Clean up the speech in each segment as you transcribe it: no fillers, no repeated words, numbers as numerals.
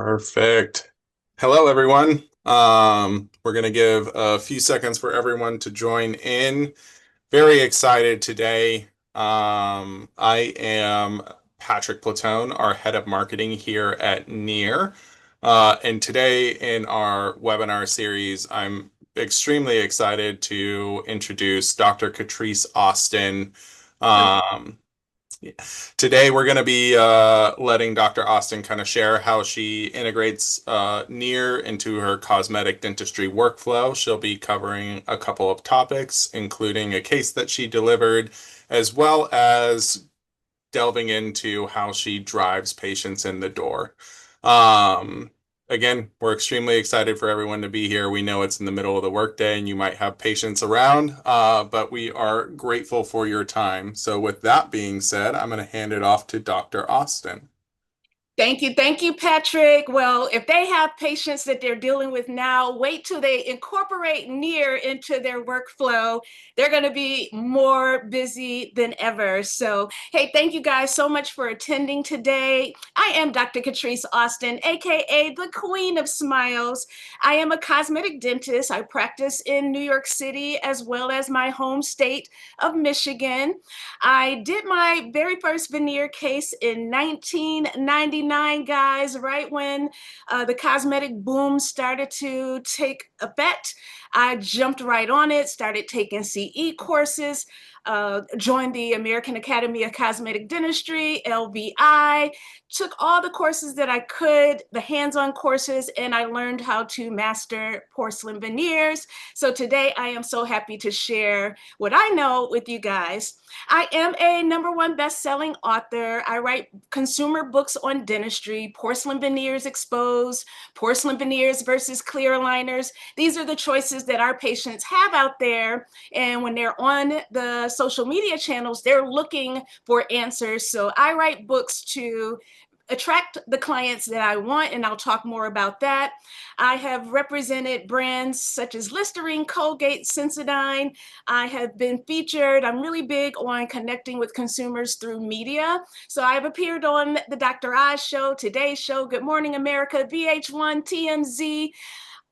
Perfect. Hello, everyone. We're going to give a few seconds for everyone to join in. Very excited today. I am Patrick Platone, our head of marketing here at Neer. And today in our webinar series, I'm extremely excited to introduce Dr. Catrise Austin. Um, Today, we're going to be letting Dr. Austin kind of share how she integrates Neer into her cosmetic dentistry workflow. She'll be covering a couple of topics, including a case that she delivered, as well as delving into how she drives patients in the door. Um, Again, we're extremely excited for everyone to be here. We know it's in the middle of the workday and you might have patients around, but we are grateful for your time. So with that being said, I'm going to hand it off to Dr. Austin. Thank you, Patrick. Well, if they have patients that they're dealing with now, wait till they incorporate Neer into their workflow. They're going to be more busy than ever. So, hey, thank you guys so much for attending today. I am Dr. Catrise Austin, aka the Queen of Smiles. I am a cosmetic dentist. I practice in New York City as well as my home state of Michigan. I did my very first veneer case in 1999, guys, right when the cosmetic boom started to take effect. I jumped right on it, started taking CE courses, joined the American Academy of Cosmetic Dentistry, LVI, took all the courses that I could, the hands-on courses, and I learned how to master porcelain veneers. So today I am so happy to share what I know with you guys. I am a #1 best-selling author. I write consumer books on dentistry, porcelain veneers exposed, porcelain veneers versus clear aligners. These are the choices that our patients have out there. And when they're on the social media channels, they're looking for answers. So I write books to attract the clients that I want, and I'll talk more about that. I have represented brands such as Listerine, Colgate, Sensodyne. I have been featured. I'm really big on connecting with consumers through media. So I've appeared on the Dr. Oz Show, Today Show, Good Morning America, VH1, TMZ,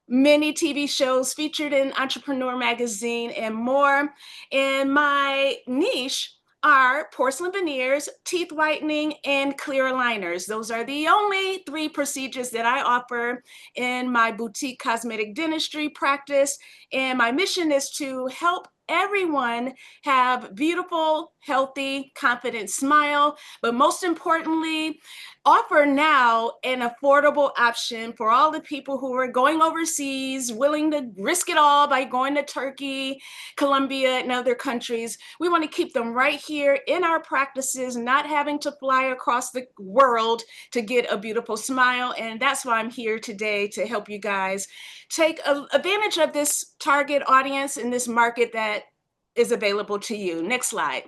many TV shows, featured in Entrepreneur Magazine, and more. And my niche are porcelain veneers, teeth whitening, and clear aligners. Those are the only 3 procedures that I offer in my boutique cosmetic dentistry practice. And my mission is to help everyone have beautiful, healthy, confident smile, but most importantly, offer now an affordable option for all the people who are going overseas, willing to risk it all by going to Turkey, Colombia, and other countries. We want to keep them right here in our practices, not having to fly across the world to get a beautiful smile. And that's why I'm here today, to help you guys take advantage of this target audience in this market that is available to you. Next slide.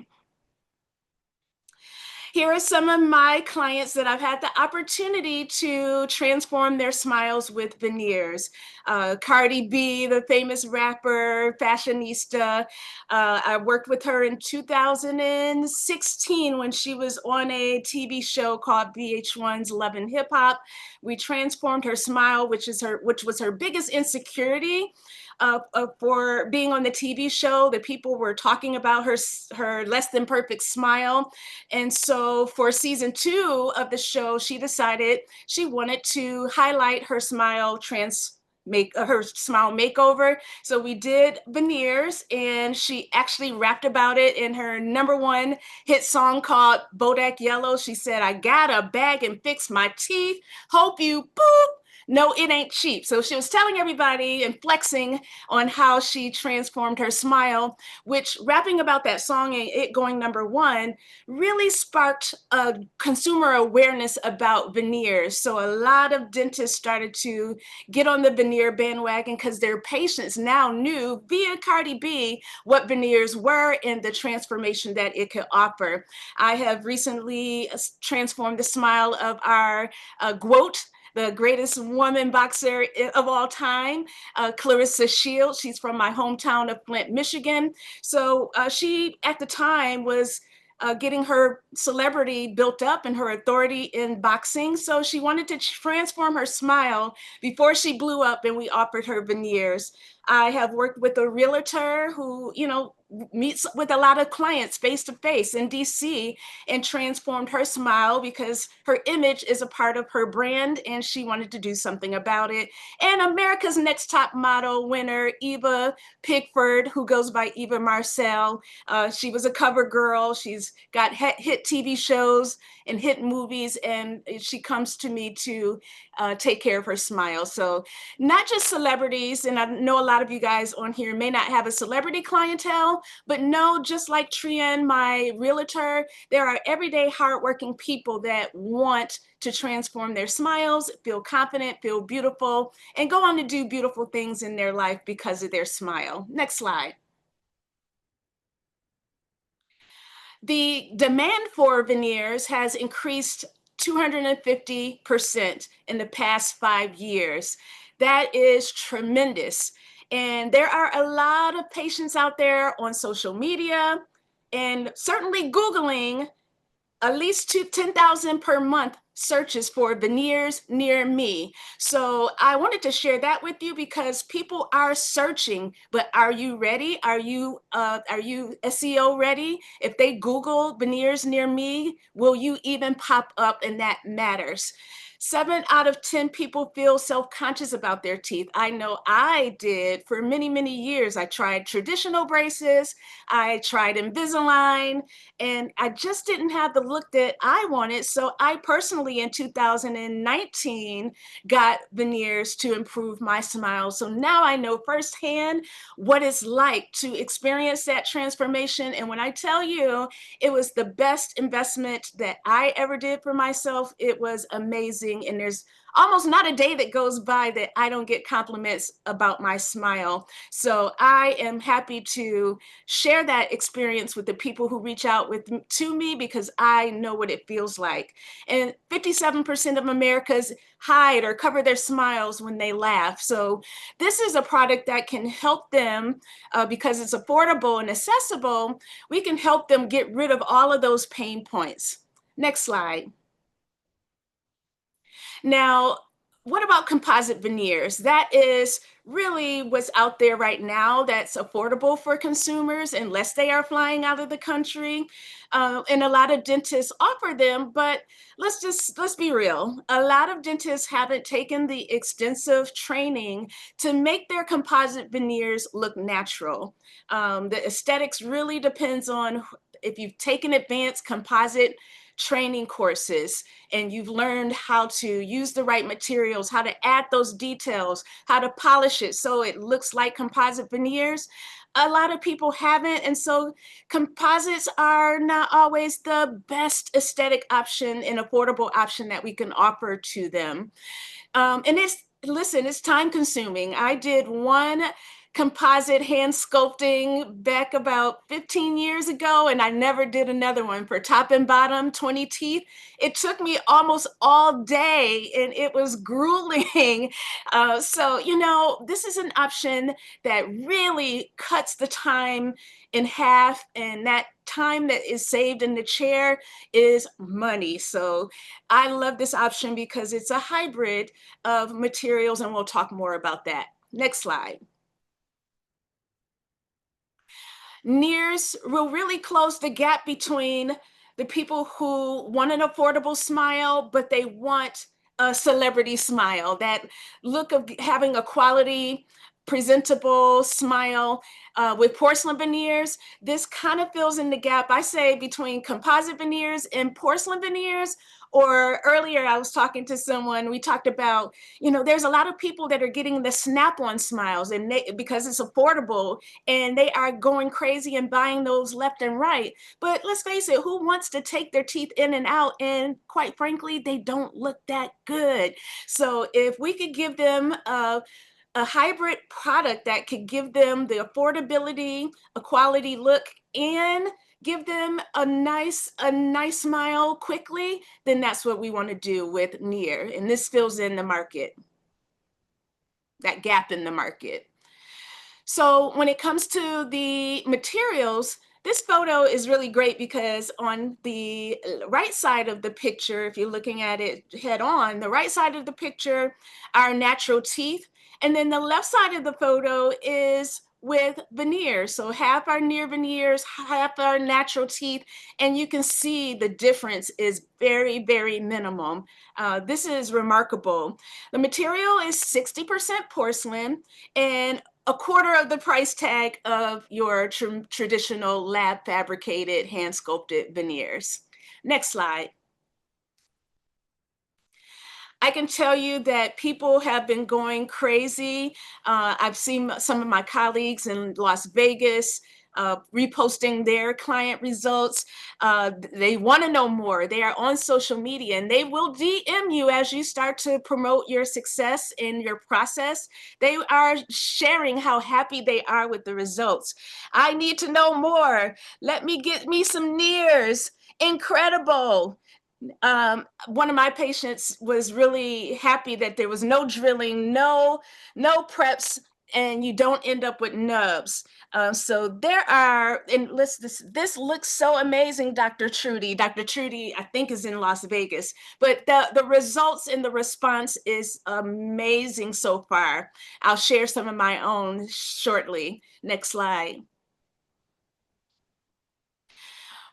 Here are some of my clients that I've had the opportunity to transform their smiles with veneers. Cardi B, the famous rapper, fashionista. I worked with her in 2016 when she was on a TV show called VH1's Love and Hip Hop. We transformed her smile, which was her biggest insecurity. For being on the TV show, that people were talking about her less than perfect smile. And so for season 2 of the show, she decided she wanted to highlight her smile her smile makeover. So we did veneers, and she actually rapped about it in her #1 hit song called Bodak Yellow. She said, "I gotta bag and fix my teeth. Hope you boop. No, it ain't cheap." So she was telling everybody and flexing on how she transformed her smile, which, rapping about that song and it going #1, really sparked a consumer awareness about veneers. So a lot of dentists started to get on the veneer bandwagon because their patients now knew, via Cardi B, what veneers were and the transformation that it could offer. I have recently transformed the smile of our GWOAT, the greatest woman boxer of all time, Clarissa Shields. She's from my hometown of Flint, Michigan. So she, at the time, was getting her celebrity built up and her authority in boxing. So she wanted to transform her smile before she blew up, and we offered her veneers. I have worked with a realtor who, meets with a lot of clients face to face in DC and transformed her smile because her image is a part of her brand and she wanted to do something about it. And America's Next Top Model winner, Eva Pigford, who goes by Eva Marcel, she was a cover girl. She's got hit TV shows and hit movies, and she comes to me to take care of her smile. So not just celebrities, and I know a lot of you guys on here may not have a celebrity clientele, but no, just like Trian, my realtor, there are everyday hardworking people that want to transform their smiles, feel confident, feel beautiful, and go on to do beautiful things in their life because of their smile. Next slide. The demand for veneers has increased 250% in the past 5 years. That is tremendous. And there are a lot of patients out there on social media and certainly Googling at least 10,000 per month searches for veneers near me. So I wanted to share that with you because people are searching, but are you ready? Are you SEO ready? If they Google veneers near me, will you even pop up? And that matters. 7 out of 10 people feel self-conscious about their teeth. I know I did for many, many years. I tried traditional braces, I tried Invisalign, and I just didn't have the look that I wanted. So I personally, in 2019, got veneers to improve my smile. So now I know firsthand what it's like to experience that transformation. And when I tell you it was the best investment that I ever did for myself, it was amazing. And there's almost not a day that goes by that I don't get compliments about my smile. So I am happy to share that experience with the people who reach out to me because I know what it feels like. And 57% of Americans hide or cover their smiles when they laugh. So this is a product that can help them because it's affordable and accessible. We can help them get rid of all of those pain points. Next slide. Now, what about composite veneers? That is really what's out there right now that's affordable for consumers unless they are flying out of the country. And a lot of dentists offer them, but let's be real. A lot of dentists haven't taken the extensive training to make their composite veneers look natural. The aesthetics really depends on if you've taken advanced composite training courses and you've learned how to use the right materials, how to add those details, how to polish it so it looks like composite veneers. A lot of people haven't, and so composites are not always the best aesthetic option and affordable option that we can offer to them. And it's time consuming. I did one composite hand sculpting back about 15 years ago, and I never did another one for top and bottom 20 teeth. It took me almost all day and it was grueling. So, this is an option that really cuts the time in half, and that time that is saved in the chair is money. So I love this option because it's a hybrid of materials, and we'll talk more about that. Next slide. Neers will really close the gap between the people who want an affordable smile, but they want a celebrity smile, that look of having a quality, presentable smile with porcelain veneers. This kind of fills in the gap, I say, between composite veneers and porcelain veneers. Or earlier, I was talking to someone, we talked about, there's a lot of people that are getting the snap-on smiles and because it's affordable, and they are going crazy and buying those left and right. But let's face it, who wants to take their teeth in and out? And quite frankly, they don't look that good. So if we could give them a hybrid product that could give them the affordability, a quality look, and give them a nice smile quickly, then that's what we want to do with Neer. And this fills in the market, that gap in the market. So when it comes to the materials, This photo is really great because on the right side of the picture, if you're looking at it head on, the right side of the picture are natural teeth. And then the left side of the photo is with veneers. So half are Neer veneers, half are natural teeth. And you can see the difference is very, very minimum. This is remarkable. The material is 60% porcelain and a quarter of the price tag of your traditional lab fabricated hand sculpted veneers. Next slide. I can tell you that people have been going crazy. I've seen some of my colleagues in Las Vegas reposting their client results. They want to know more. They are on social media and they will DM you as you start to promote your success in your process. They are sharing how happy they are with the results. I need to know more. Let me get me some Neers. Incredible. One of my patients was really happy that there was no drilling, no preps, and you don't end up with nubs. So there are, and this looks so amazing, Dr. Trudy. Dr. Trudy, I think, is in Las Vegas, but the results and the response is amazing so far. I'll share some of my own shortly. Next slide.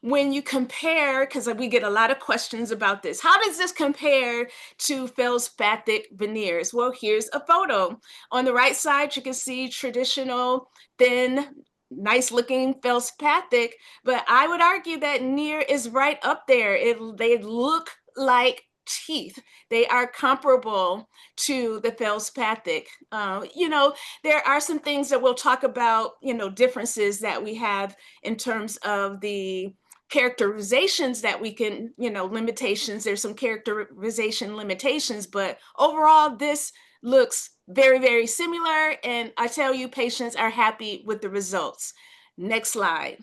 When you compare, because we get a lot of questions about this, how does this compare to feldspathic veneers? Well, here's a photo. On the right side, you can see traditional, thin, nice looking feldspathic, but I would argue that Neer is right up there. They look like teeth. They are comparable to the feldspathic. There are some things that we'll talk about, differences that we have in terms of the characterizations that we can, limitations. There's some characterization limitations, but overall, this looks very, very similar. And I tell you, patients are happy with the results. Next slide.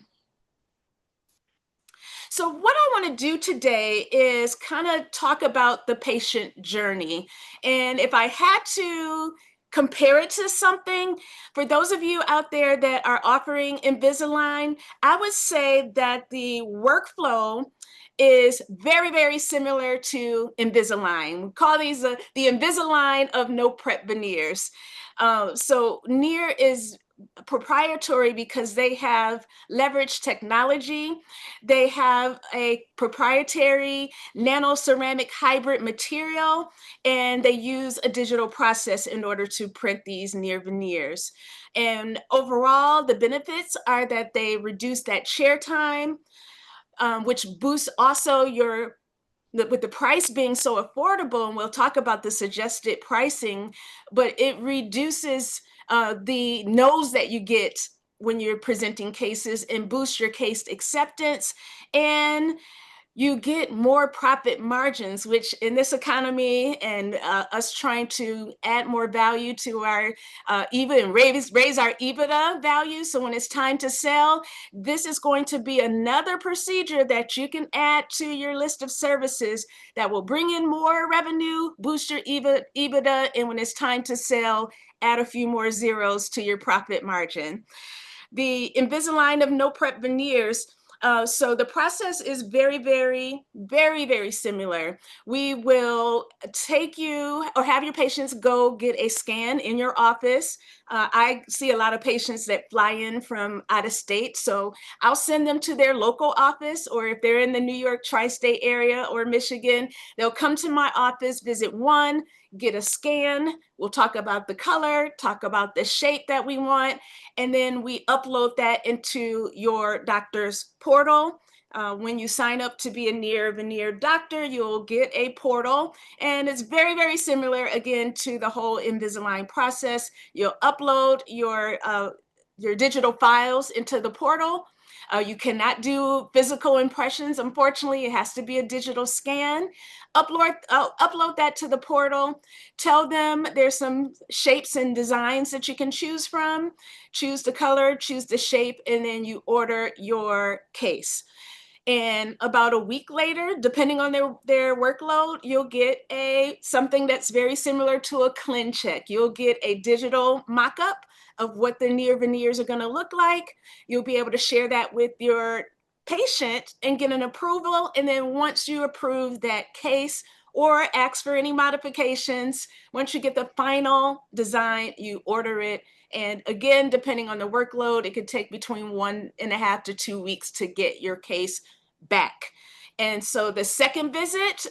So what I want to do today is kind of talk about the patient journey. And if I had to compare it to something, for those of you out there that are offering Invisalign, I would say that the workflow is very, very similar to Invisalign. We call these the Invisalign of no prep veneers. So Neer is proprietary because they have leveraged technology. They have a proprietary nano ceramic hybrid material, and they use a digital process in order to print these Neer veneers. And overall, the benefits are that they reduce that chair time, which boosts also your with the price being so affordable, and we'll talk about the suggested pricing, but it reduces the no's that you get when you're presenting cases and boosts your case acceptance, and you get more profit margins, which in this economy and us trying to add more value to our EBIT and raise our EBITDA value. So when it's time to sell, this is going to be another procedure that you can add to your list of services that will bring in more revenue, boost your EBITDA, and when it's time to sell, add a few more zeros to your profit margin. The Invisalign of no prep veneers. So the process is very, very, very, very similar. We will take you or have your patients go get a scan in your office. I see a lot of patients that fly in from out of state, so I'll send them to their local office, or if they're in the New York tri-state area or Michigan, they'll come to my office, visit one, get a scan. We'll talk about the color, talk about the shape that we want, and then we upload that into your doctor's portal. When you sign up to be a Neer Veneer doctor, you'll get a portal, and it's very, very similar again to the whole Invisalign process. You'll upload your digital files into the portal. You cannot do physical impressions. Unfortunately, it has to be a digital scan. Upload that to the portal. Tell them there's some shapes and designs that you can choose from. Choose the color, choose the shape, and then you order your case. And about a week later, depending on their workload, you'll get something that's very similar to a ClinCheck. You'll get a digital mock-up of what the Neer veneers are going to look like. You'll be able to share that with your patient and get an approval. And then once you approve that case or ask for any modifications, once you get the final design, you order it. And again, depending on the workload, it could take between 1.5 to 2 weeks to get your case back. And so the second visit,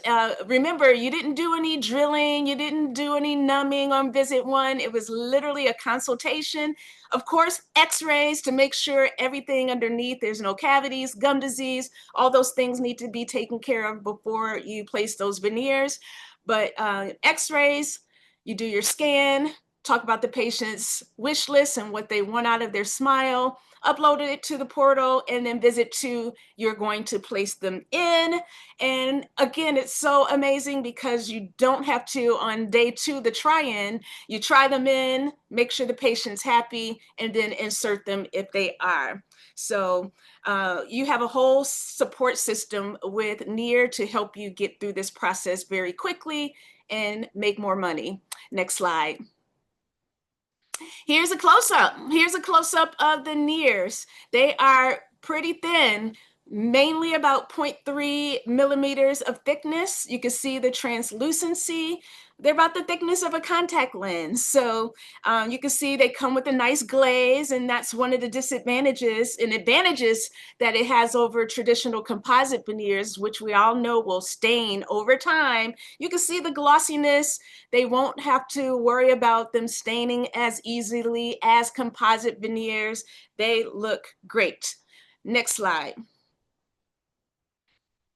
remember, you didn't do any drilling, you didn't do any numbing on visit one. It was literally a consultation. Of course, x-rays to make sure everything underneath, there's no cavities, gum disease, all those things need to be taken care of before you place those veneers. But x-rays, you do your scan, talk about the patient's wish list and what they want out of their smile, upload it to the portal, and then visit 2, you're going to place them in. And again, it's so amazing because you don't have to, on day 2, the try-in, you try them in, make sure the patient's happy, and then insert them if they are. So you have a whole support system with Neer to help you get through this process very quickly and make more money. Next slide. Here's a close-up. Here's a close-up of the Neers. They are pretty thin, mainly about 0.3 millimeters of thickness. You can see the translucency. They're about the thickness of a contact lens. So you can see they come with a nice glaze, and that's one of the disadvantages and advantages that it has over traditional composite veneers, which we all know will stain over time. You can see the glossiness. They won't have to worry about them staining as easily as composite veneers. They look great. Next slide.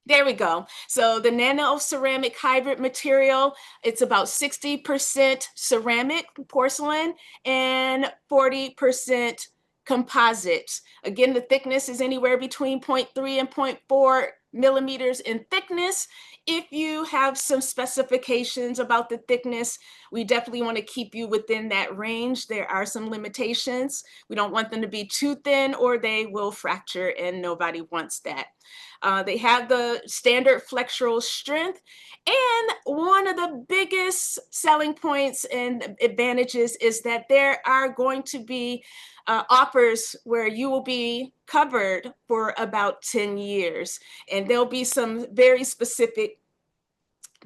There we go. So the nano ceramic hybrid material, it's about 60% ceramic porcelain and 40% composite. Again, the thickness is anywhere between 0.3 and 0.4 millimeters in thickness. If you have some specifications about the thickness, we definitely want to keep you within that range. There are some limitations. We don't want them to be too thin or they will fracture, and nobody wants that. They have the standard flexural strength. And one of the biggest selling points and advantages is that there are going to be offers where you will be covered for about 10 years. And there'll be some very specific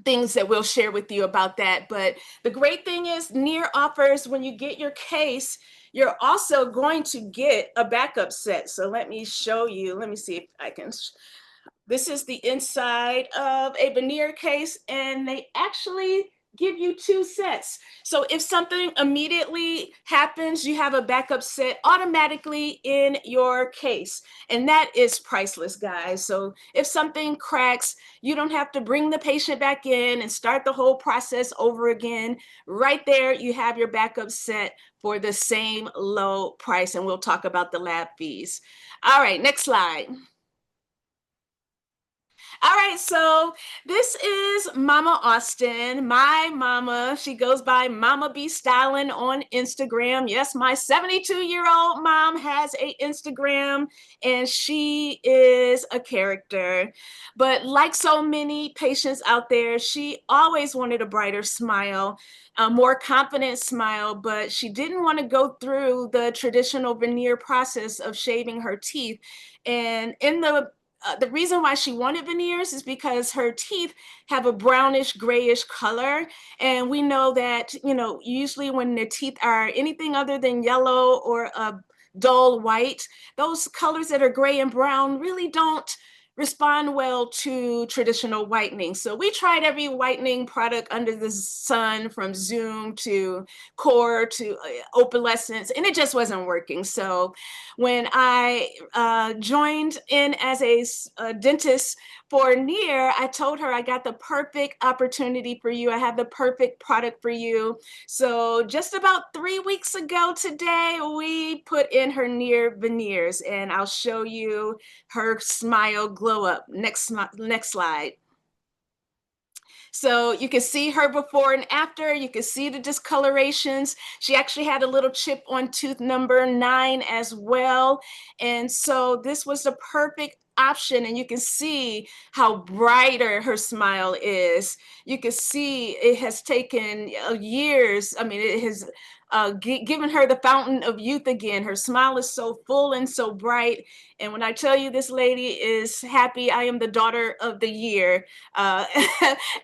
things that we'll share with you about that. But the great thing is Neer offers, when you get your case, you're also going to get a backup set. So let me show you. Let me see if I can. This is the inside of a veneer case, and they actually give you 2 sets. So if something immediately happens, you have a backup set automatically in your case. And that is priceless, guys. So if something cracks, you don't have to bring the patient back in and start the whole process over again. Right there, you have your backup set for the same low price. And we'll talk about the lab fees. All right, next slide. All right, so this is Mama Austin, my mama. She goes by Mama B Stylin' on Instagram. Yes, my 72-year-old mom has an Instagram, and she is a character. But like so many patients out there, she always wanted a brighter smile, a more confident smile, but she didn't want to go through the traditional veneer process of shaving her teeth. And in the reason why she wanted veneers is because her teeth have a brownish grayish color. And we know that, usually when the teeth are anything other than yellow or a dull white, those colors that are gray and brown really don't respond well to traditional whitening. So we tried every whitening product under the sun, from Zoom to Core to Opalescence, and it just wasn't working. So when I joined in as a dentist for Neer, I told her I got the perfect opportunity for you. I have the perfect product for you. So just about 3 weeks ago today, we put in her Neer veneers, and I'll show you her smile glow up. Next slide. So you can see her before and after. You can see the discolorations. She actually had a little chip on tooth number 9 as well. And so this was the perfect option, and you can see how brighter her smile is. You can see it has taken years. I mean, it has given her the fountain of youth again. Her smile is so full and so bright. And when I tell you this lady is happy, I am the daughter of the year uh,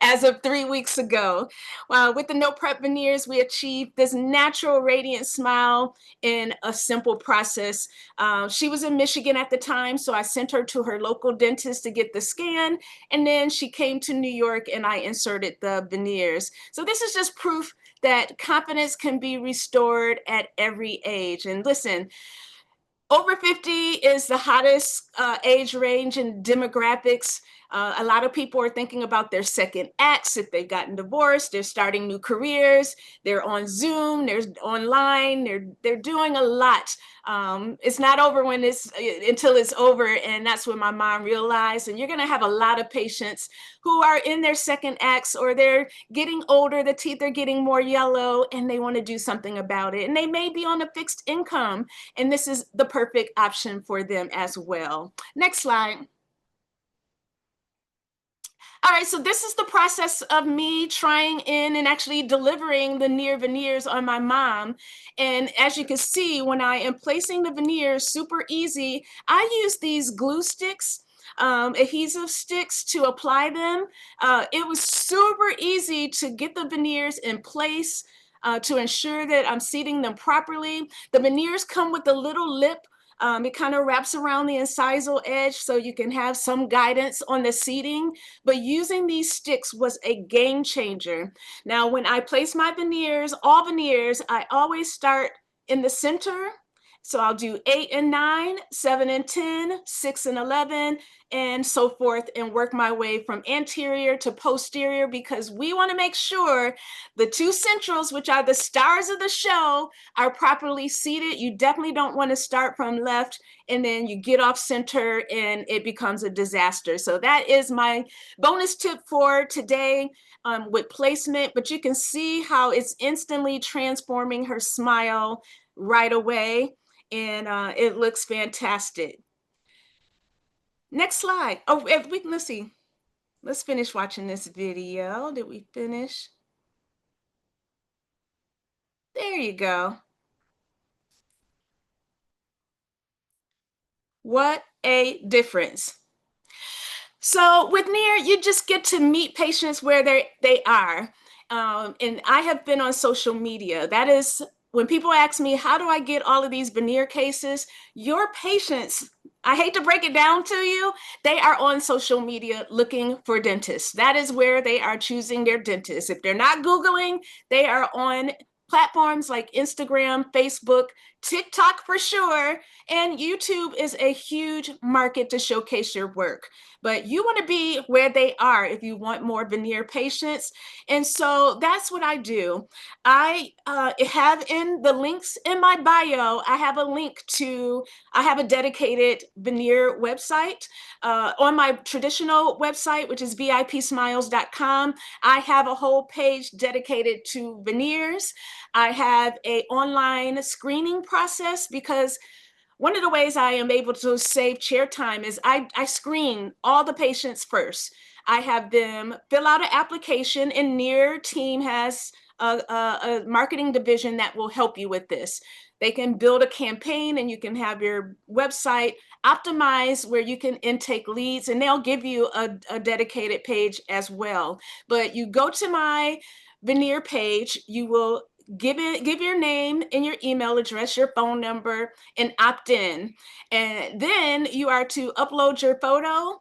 as of 3 weeks ago. With the no prep veneers, we achieved this natural radiant smile in a simple process. She was in Michigan at the time, so I sent her to her local dentist to get the scan. And then she came to New York and I inserted the veneers. So this is just proof that confidence can be restored at every age. And listen, over 50 is the hottest age range in demographics. A lot of people are thinking about their second acts. If they've gotten divorced, they're starting new careers, they're on Zoom, they're online, they're doing a lot. It's not over when it's until it's over, and that's when my mom realized. And you're going to have a lot of patients who are in their second acts, or they're getting older, the teeth are getting more yellow, and they want to do something about it. And they may be on a fixed income, and this is the perfect option for them as well. Next slide. All right, so this is the process of me trying in and actually delivering the Neer veneers on my mom. And as you can see, when I am placing the veneers, super easy, I use these glue sticks, adhesive sticks to apply them. It was super easy to get the veneers in place, to ensure that I'm seating them properly. The veneers come with a little lip. It kind of wraps around the incisal edge so you can have some guidance on the seating. But using these sticks was a game changer. Now, when I place my veneers, all veneers, I always start in the center. So I'll do 8 and 9, 7 and 10, 6 and 11, and so forth, and work my way from anterior to posterior, because we want to make sure the two centrals, which are the stars of the show, are properly seated. You definitely don't want to start from left and then you get off center and it becomes a disaster. So that is my bonus tip for today with placement. But you can see how it's instantly transforming her smile right away. And it looks fantastic. Next slide. Oh, let's see. Let's finish watching this video. Did we finish? There you go. What a difference. So with Neer, you just get to meet patients where they are. And I have been on social media. That is, when people ask me, how do I get all of these veneer cases? Your patients, I hate to break it down to you, they are on social media looking for dentists. That is where they are choosing their dentists. If they're not Googling, they are on platforms like Instagram, Facebook, TikTok for sure, and YouTube is a huge market to showcase your work. But you want to be where they are if you want more veneer patients. And so that's what I do. I have in the links in my bio, I have a link to, I have a dedicated veneer website. On my traditional website, which is vipsmiles.com, I have a whole page dedicated to veneers. I have an online screening process, because one of the ways I am able to save chair time is I screen all the patients first. I have them fill out an application, and Neer team has a marketing division that will help you with this. They can build a campaign, and you can have your website optimized where you can intake leads, and they'll give you a dedicated page as well. But you go to my veneer page, you will give your name and your email address, your phone number, and opt in. And then you are to upload your photo,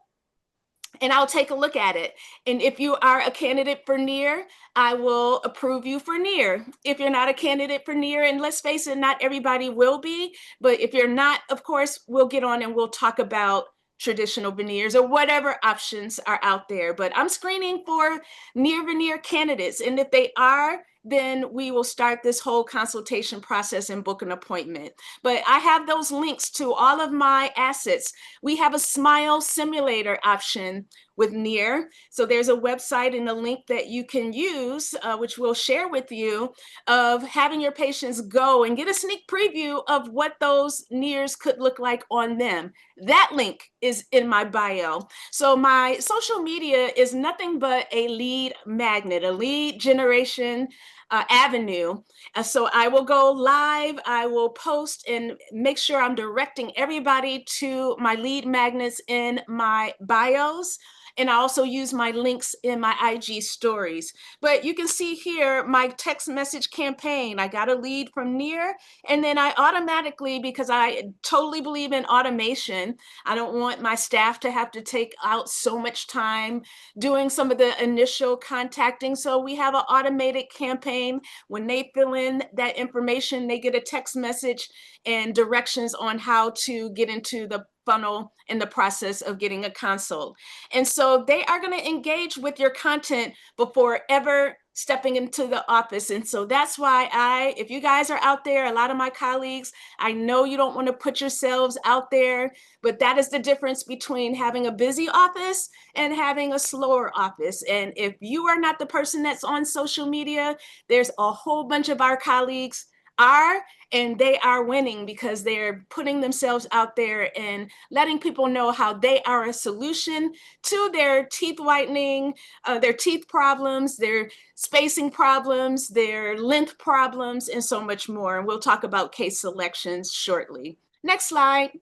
and I'll take a look at it. And if you are a candidate for Neer, I will approve you for Neer. If you're not a candidate for Neer, and let's face it, not everybody will be, but if you're not, of course, we'll get on and we'll talk about traditional veneers or whatever options are out there. But I'm screening for Neer veneer candidates. And if they are then we will start this whole consultation process and book an appointment. But I have those links to all of my assets. We have a smile simulator option with Neer. So there's a website and a link that you can use, which we'll share with you, of having your patients go and get a sneak preview of what those Neers could look like on them. That link is in my bio. So my social media is nothing but a lead magnet, a lead generation avenue. So I will go live, I will post and make sure I'm directing everybody to my lead magnets in my bios. And I also use my links in my IG stories. But you can see here my text message campaign. I got a lead from Neer, and then I automatically, because I totally believe in automation, I don't want my staff to have to take out so much time doing some of the initial contacting. So we have an automated campaign. When they fill in that information, they get a text message and directions on how to get into the funnel in the process of getting a consult. And so they are going to engage with your content before ever stepping into the office. And so that's why if you guys are out there, a lot of my colleagues, I know you don't want to put yourselves out there, but that is the difference between having a busy office and having a slower office. And if you are not the person that's on social media, there's a whole bunch of our colleagues are, and they are winning because they're putting themselves out there and letting people know how they are a solution to their teeth whitening, their teeth problems, their spacing problems, their length problems, and so much more. And we'll talk about case selections shortly. Next slide.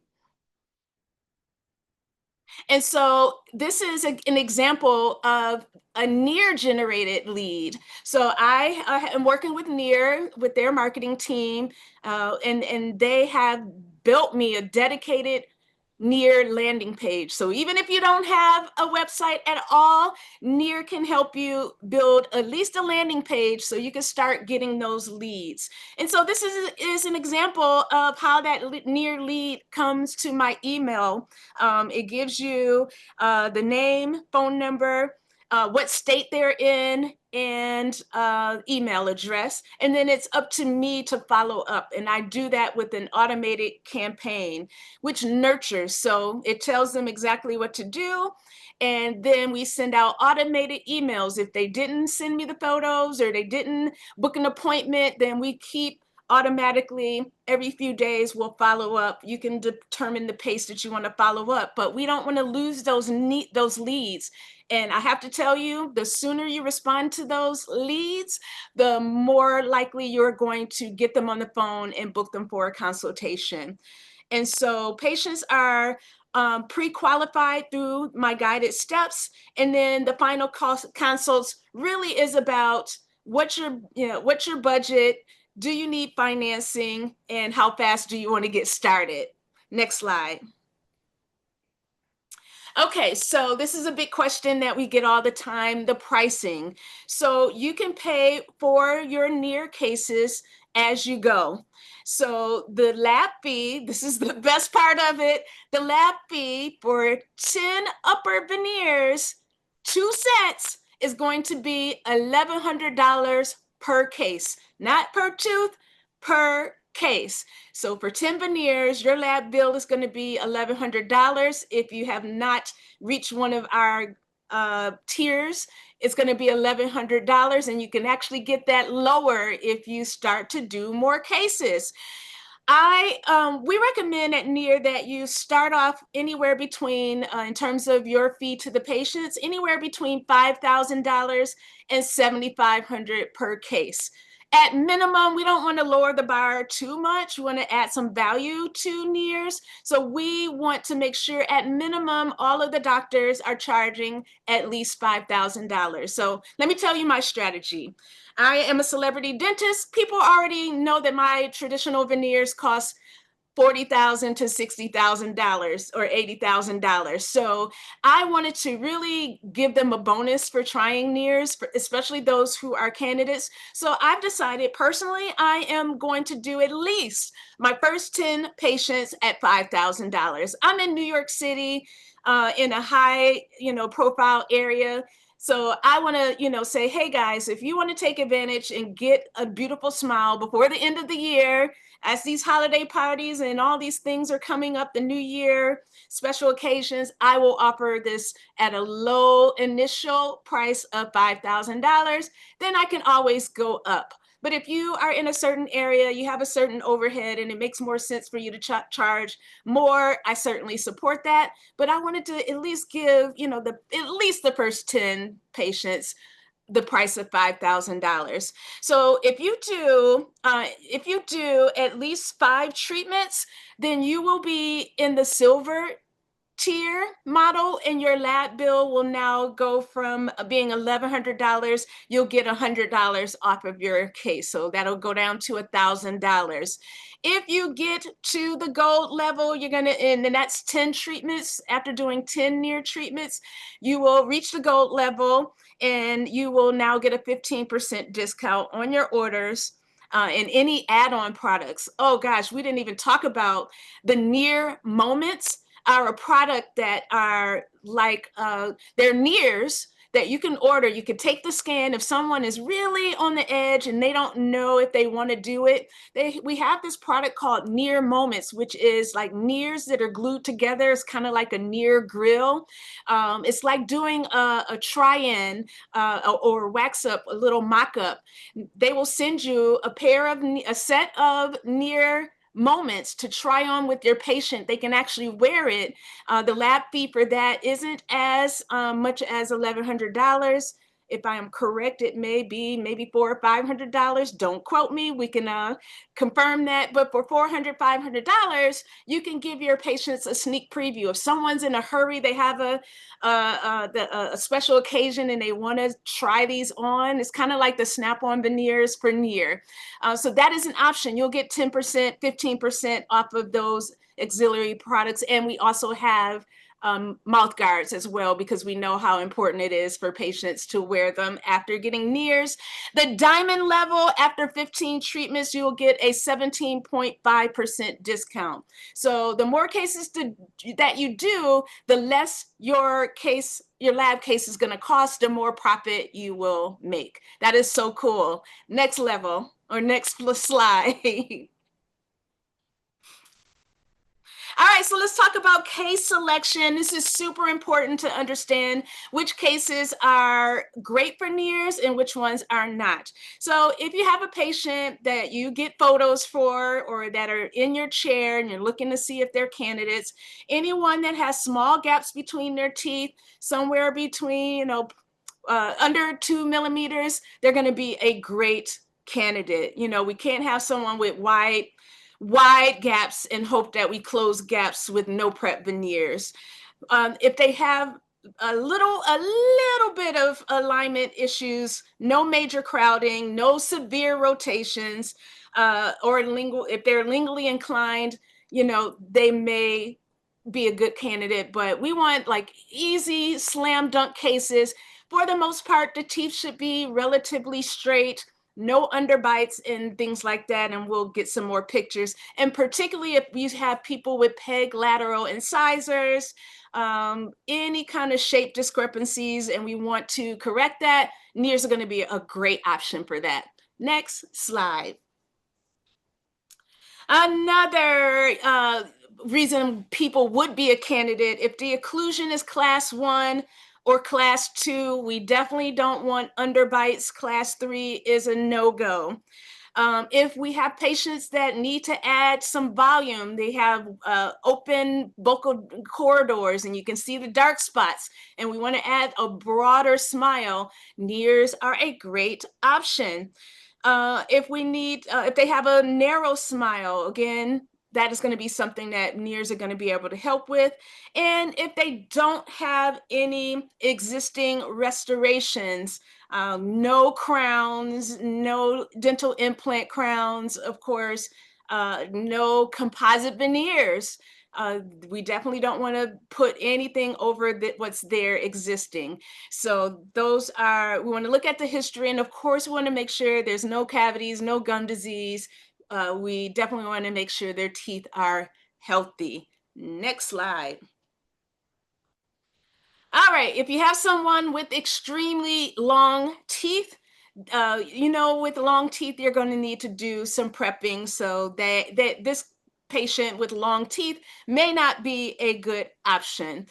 And so this is an example of a Neer generated lead. So I am working with Neer, with their marketing team, and they have built me a dedicated Neer landing page. So even if you don't have a website at all, Neer can help you build at least a landing page so you can start getting those leads. And so this is an example of how that Neer lead comes to my email. It gives you the name, phone number, what state they're in, and email address. And then it's up to me to follow up. And I do that with an automated campaign, which nurtures. So it tells them exactly what to do. And then we send out automated emails. If they didn't send me the photos or they didn't book an appointment, then we keep automatically every few days we'll follow up. You can determine the pace that you want to follow up, but we don't want to lose those leads. And I have to tell you, the sooner you respond to those leads, the more likely you're going to get them on the phone and book them for a consultation. And so patients are pre-qualified through my guided steps. And then the final consults really is about what's your budget, do you need financing, and how fast do you want to get started? Next slide. Okay, so this is a big question that we get all the time, the pricing. So you can pay for your Neer cases as you go. So the lab fee, this is the best part of it, the lab fee for 10 upper veneers, 2 sets, is going to be $1,100 per case, not per tooth, per case. So for 10 veneers, your lab bill is going to be $1,100. If you have not reached one of our tiers, it's going to be $1,100, and you can actually get that lower if you start to do more cases. We recommend at Neer that you start off anywhere between, in terms of your fee to the patients, anywhere between $5,000 and $7,500 per case. At minimum, we don't want to lower the bar too much. We want to add some value to Neers. So we want to make sure at minimum, all of the doctors are charging at least $5,000. So let me tell you my strategy. I am a celebrity dentist. People already know that my traditional veneers cost $40,000 to $60,000 or $80,000. So I wanted to really give them a bonus for trying Neers, especially those who are candidates. So I've decided personally, I am going to do at least my first 10 patients at $5,000. I'm in New York City, in a high, profile area. So I want to, say, hey guys, if you want to take advantage and get a beautiful smile before the end of the year, as these holiday parties and all these things are coming up, the new year, special occasions, I will offer this at a low initial price of $5,000. Then I can always go up. But if you are in a certain area, you have a certain overhead, and it makes more sense for you to charge more, I certainly support that. But I wanted to at least give, at least the first 10 patients the price of $5,000. So if you do at least 5 treatments, then you will be in the silver tier model, and your lab bill will now go from being $1,100. You'll get $100 off of your case, so that'll go down to $1,000. If you get to the gold level, you're gonna, and then that's 10 treatments. After doing 10 Neer treatments, you will reach the gold level, and you will now get a 15% discount on your orders. And any add-on products. Oh gosh, we didn't even talk about the Neer moments, are a product that are like they're Neers that you can order. You can take the scan if someone is really on the edge and they don't know if they want to do it. We have this product called Neer Moments, which is like Neers that are glued together. It's kind of like a Neer grill. It's like doing a try-in or wax up, a little mock-up. They will send you a set of Neer moments to try on with your patient. They can actually wear it. The lab fee for that isn't as much as $1,100. If I am correct, it may be maybe $400 or $500. Don't quote me. We can confirm that. But for $400, $500, you can give your patients a sneak preview. If someone's in a hurry, they have a special occasion and they want to try these on. It's kind of like the snap-on veneers for Neer. So that is an option. You'll get 10%, 15% off of those auxiliary products. And we also have mouth guards as well, because we know how important it is for patients to wear them after getting Neers. The diamond level, after 15 treatments, you'll get a 17.5% discount. So the more cases that you do, the less your lab case is going to cost, the more profit you will make. That is so cool. Next level, or next slide. All right, so let's talk about case selection. This is super important to understand which cases are great for Neers and which ones are not. So if you have a patient that you get photos for, or that are in your chair and you're looking to see if they're candidates, anyone that has small gaps between their teeth, somewhere between, under 2 millimeters, they're going to be a great candidate. We can't have someone with wide gaps and hope that we close gaps with no prep veneers. If they have a little bit of alignment issues, no major crowding, no severe rotations, or if they're lingually inclined, they may be a good candidate. But we want like easy slam dunk cases. For the most part, the teeth should be relatively straight, no underbites and things like that, and we'll get some more pictures. And particularly if you have people with peg lateral incisors, any kind of shape discrepancies, and we want to correct that, Neers are going to be a great option for that. Next slide. Another reason people would be a candidate, if the occlusion is class 1 or class 2, we definitely don't want underbites. Class 3 is a no-go. If we have patients that need to add some volume, they have open vocal corridors and you can see the dark spots, and we want to add a broader smile, Neers are a great option. If they have a narrow smile, again, that is going to be something that Neers are going to be able to help with. And if they don't have any existing restorations, no crowns, no dental implant crowns, of course, no composite veneers. We definitely don't want to put anything over what's there existing. So we want to look at the history, and of course we want to make sure there's no cavities, no gum disease. We definitely want to make sure their teeth are healthy. Next slide. All right, if you have someone with extremely long teeth, with long teeth, you're going to need to do some prepping. So that this patient with long teeth may not be a good option.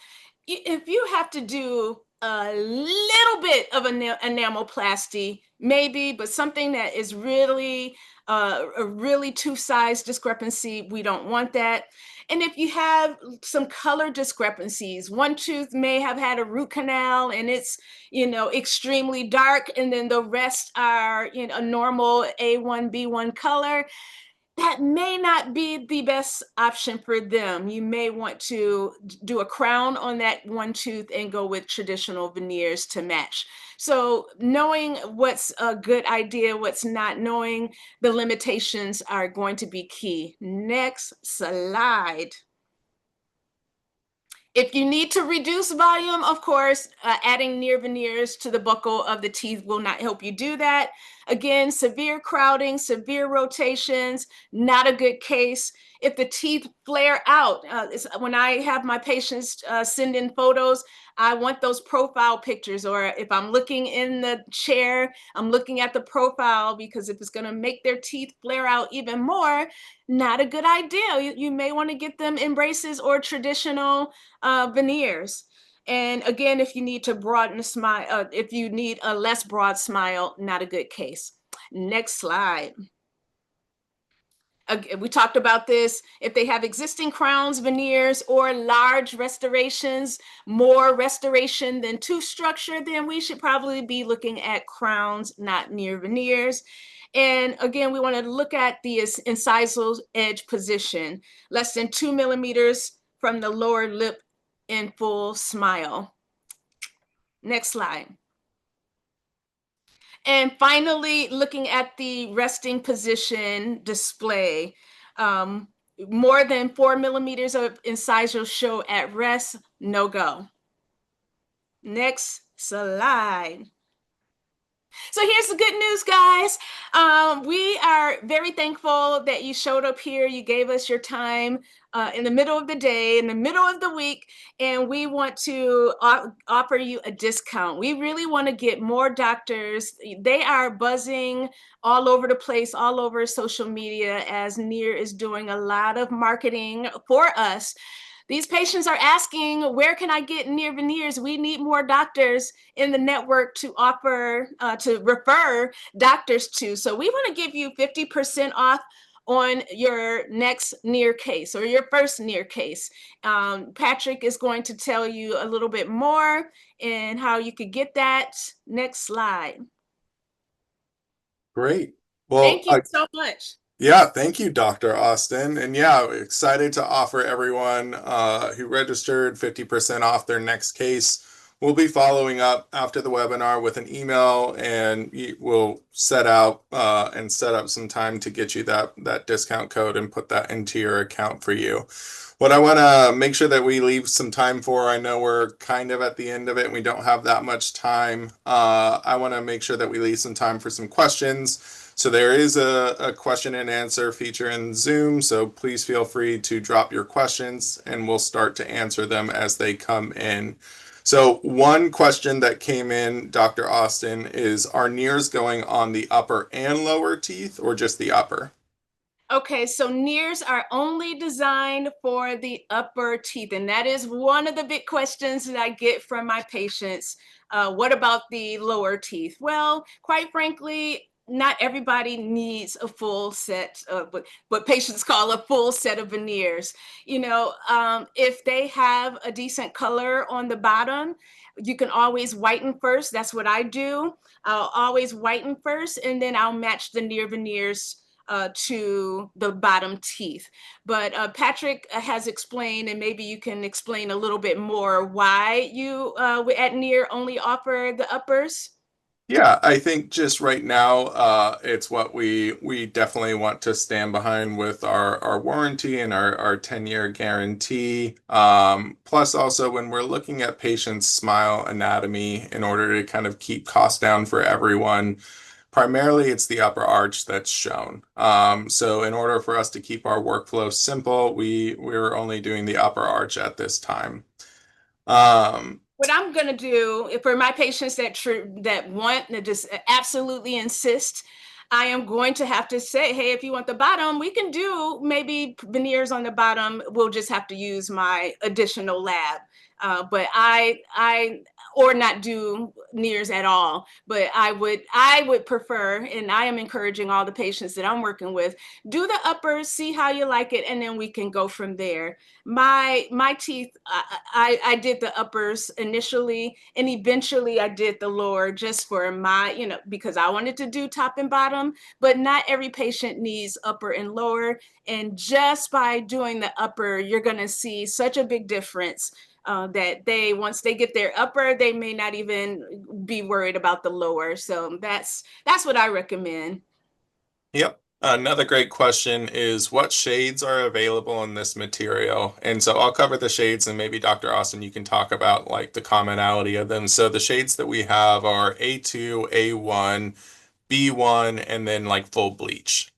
If you have to do a little bit of an enamelplasty, maybe, but something that is really a really two size discrepancy, we don't want that. And if you have some color discrepancies, one tooth may have had a root canal and it's, extremely dark, and then the rest are, a normal A1, B1 color, that may not be the best option for them. You may want to do a crown on that one tooth and go with traditional veneers to match. So, knowing what's a good idea, what's not, knowing the limitations are going to be key. Next slide. If you need to reduce volume, of course, adding Neer veneers to the buccal of the teeth will not help you do that. Again, severe crowding, severe rotations, not a good case. If the teeth flare out, when I have my patients send in photos, I want those profile pictures. Or if I'm looking in the chair, I'm looking at the profile, because if it's going to make their teeth flare out even more, not a good idea. You may want to get them in braces or traditional veneers. And again, if you need to broaden the smile, if you need a less broad smile, not a good case. Next slide. We talked about this. If they have existing crowns, veneers, or large restorations, more restoration than tooth structure, then we should probably be looking at crowns, not Neer veneers. And again, we want to look at the incisal edge position, less than 2 millimeters from the lower lip in full smile. Next slide. And finally, looking at the resting position display, more than 4 millimeters of incisal show at rest, no go. Next slide. So here's the good news, guys. We are very thankful that you showed up here. You gave us your time in the middle of the day, in the middle of the week, and we want to offer you a discount. We really want to get more doctors. They are buzzing all over the place, all over social media, as Neer is doing a lot of marketing for us. These patients are asking, where can I get Neer veneers? We need more doctors in the network to offer, to refer doctors to. So we want to give you 50% off on your next Neer case, or your first Neer case. Patrick is going to tell you a little bit more and how you could get that. Next slide. Great. Well, Thank you so much. yeah, thank you, Dr. Austin. And yeah, excited to offer everyone who registered 50% off their next case. We'll be following up after the webinar with an email, and we'll set up some time to get you that discount code and put that into your account for you. What I want to make sure that we leave some time for, I know we're kind of at the end of it and we don't have that much time. I want to make sure that we leave some time for some questions. So there is a question and answer feature in Zoom, so please feel free to drop your questions and we'll start to answer them as they come in. So one question that came in, Dr. Austin, is, are Neers going on the upper and lower teeth, or just the upper? Okay, so Neers are only designed for the upper teeth, and that is one of the big questions that I get from my patients. What about the lower teeth? Well, quite frankly, not everybody needs a full set of what patients call a full set of veneers. If they have a decent color on the bottom, you can always whiten first. That's what I do. I'll always whiten first, and then I'll match the Neer veneers to the bottom teeth. But Patrick has explained, and maybe you can explain a little bit more why you at Neer only offer the uppers. Yeah, I think just right now, it's what we definitely want to stand behind with our warranty and our 10-year guarantee. Plus, also when we're looking at patients' smile anatomy in order to kind of keep costs down for everyone, primarily it's the upper arch that's shown. So in order for us to keep our workflow simple, we're only doing the upper arch at this time. what I'm going to do for my patients that want to just absolutely insist, I am going to have to say, hey, if you want the bottom, we can do maybe veneers on the bottom. We'll just have to use my additional lab. But or not do nears at all. But I would prefer, and I am encouraging all the patients that I'm working with, do the uppers, see how you like it, and then we can go from there. My teeth, I did the uppers initially, and eventually I did the lower just for my, because I wanted to do top and bottom. But not every patient needs upper and lower, and just by doing the upper, you're going to see such a big difference. That they, once they get their upper, they may not even be worried about the lower. So that's what I recommend. Yep. Another great question is what shades are available in this material? And so I'll cover the shades and maybe Dr. Austin, you can talk about like the commonality of them. So the shades that we have are A2, A1, B1, and then like full bleach.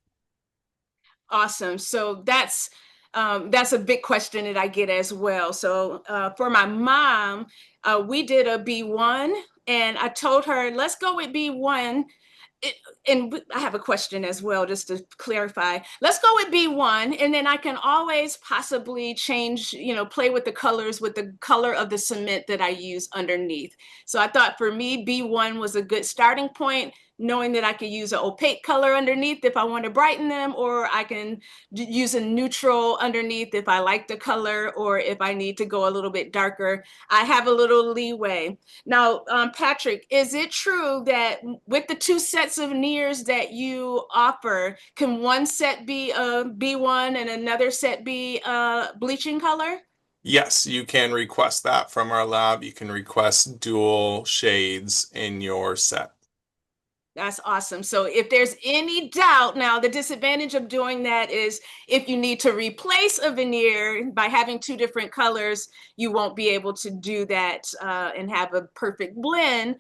Awesome. So that's a big question that I get as well. So for my mom, we did a B1, and I told her, let's go with B1. it, and I have a question as well, just to clarify. Let's go with B1, and then I can always possibly change, play with the colors with the color of the cement that I use underneath. So I thought for me, B1 was a good starting point, knowing that I could use an opaque color underneath if I want to brighten them, or I can use a neutral underneath if I like the color, or if I need to go a little bit darker, I have a little leeway. Now, Patrick, is it true that with the two sets of nears that you offer, can one set be a B1 and another set be a bleaching color? Yes, you can request that from our lab. You can request dual shades in your set. That's awesome. So if there's any doubt, now the disadvantage of doing that is if you need to replace a veneer by having two different colors, you won't be able to do that and have a perfect blend.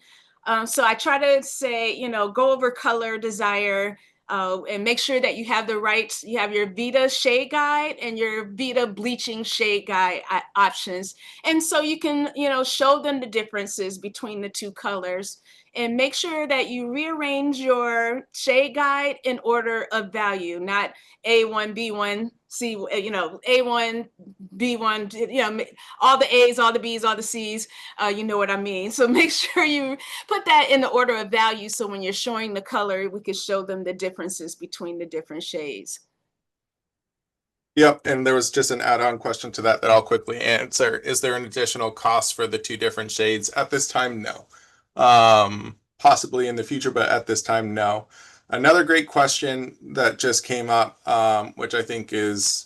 So I try to say, go over color desire, and make sure that you have your Vita shade guide and your Vita bleaching shade guide options. And so you can, show them the differences between the two colors, and make sure that you rearrange your shade guide in order of value, not A1, B1, C, A1, B1, all the A's, all the B's, all the C's, you know what I mean. So make sure you put that in the order of value. So when you're showing the color, we can show them the differences between the different shades. Yep, and there was just an add-on question to that that I'll quickly answer. Is there an additional cost for the two different shades? At this time, no. Possibly in the future, but at this time, no. Another great question that just came up, which I think is,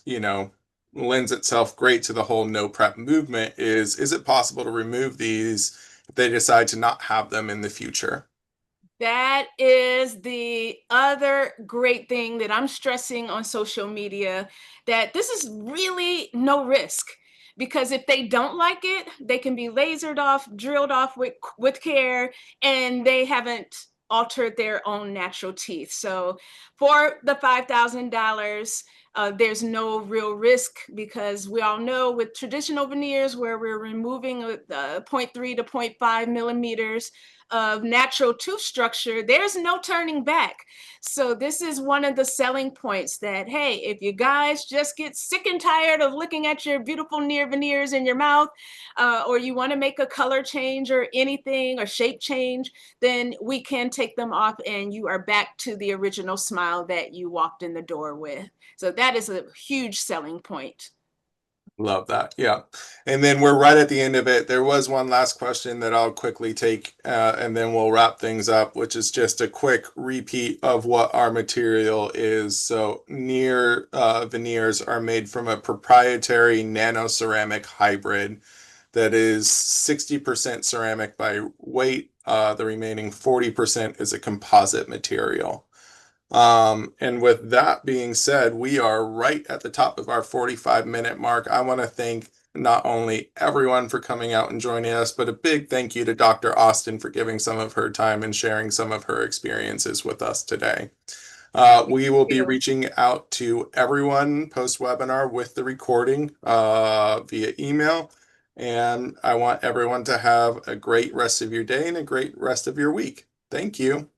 lends itself great to the whole no prep movement is it possible to remove these if they decide to not have them in the future? That is the other great thing that I'm stressing on social media, that this is really no risk, because if they don't like it, they can be lasered off, drilled off with care, and they haven't altered their own natural teeth. So for the $5,000, there's no real risk, because we all know with traditional veneers where we're removing zero point 0.3 to zero point 0.5 millimeters of natural tooth structure, there's no turning back. So this is one of the selling points, that, hey, if you guys just get sick and tired of looking at your beautiful Neer veneers in your mouth, or you want to make a color change or anything, or shape change, then we can take them off and you are back to the original smile that you walked in the door with. So that is a huge selling point. Love that. Yeah. And then we're right at the end of it. There was one last question that I'll quickly take, and then we'll wrap things up, which is just a quick repeat of what our material is. So, Neer veneers are made from a proprietary nano ceramic hybrid that is 60% ceramic by weight. The remaining 40% is a composite material. And with that being said, we are right at the top of our 45-minute mark. I want to thank not only everyone for coming out and joining us, but a big thank you to Dr. Austin for giving some of her time and sharing some of her experiences with us today. We will be You. reaching out to everyone post-webinar with the recording via email. And I want everyone to have a great rest of your day and a great rest of your week. Thank you.